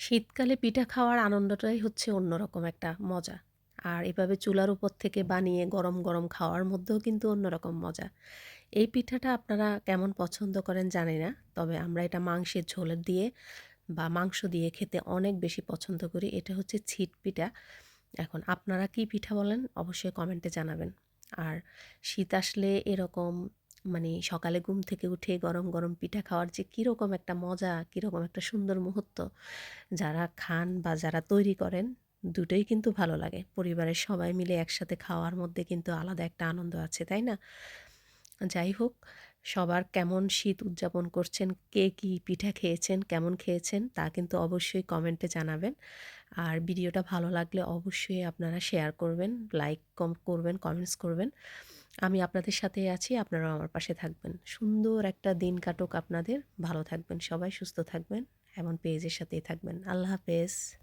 শীতকালে পিঠা খাওয়ার আনন্দটাই হচ্ছে অন্যরকম একটা মজা। আর এভাবে চুলার উপর থেকে বানিয়ে গরম, গরম খাওয়ার মধ্যেও কিন্তু অন্যরকম মজা। এই পিঠাটা আপনারা কেমন পছন্দ করেন জানি না। তবে আমরা এটা মাংসের ঝোলের দিয়ে বা মাংস দিয়ে খেতে অনেক বেশি পছন্দ করি। এটা হচ্ছে ছিট পিঠা। এখন আপনারা কি পিঠা বলেন অবশ্যই কমেন্টে জানাবেন। আর শীত আসলে এরকম মানে সকালে ঘুম থেকে উঠে গরম, গরম পিঠা খাওয়ার যে কীরকম একটা মজা, কীরকম একটা সুন্দর মুহূর্ত, যারা খান বা যারা তৈরি করেন দুটোই কিন্তু ভালো লাগে। পরিবারের সবাই মিলে একসাথে খাওয়ার মধ্যে কিন্তু আলাদা একটা আনন্দ আছে, তাই না? যাই হোক, সবার কেমন শীত উদযাপন করছেন, কে কী পিঠা খেয়েছেন, কেমন খেয়েছেন তা কিন্তু অবশ্যই কমেন্টে জানাবেন। আর ভিডিওটা ভালো লাগলে অবশ্যই আপনারা শেয়ার করবেন, লাইক করবেন, কমেন্টস করবেন। আমি আপনাদের সাথেই আছি, আপনারাও আমার পাশে থাকবেন। সুন্দর একটা দিন কাটুক আপনাদের। ভালো থাকবেন সবাই, সুস্থ থাকবেন এবং পেজের সাথেই থাকবেন। আল্লাহ হাফেজ।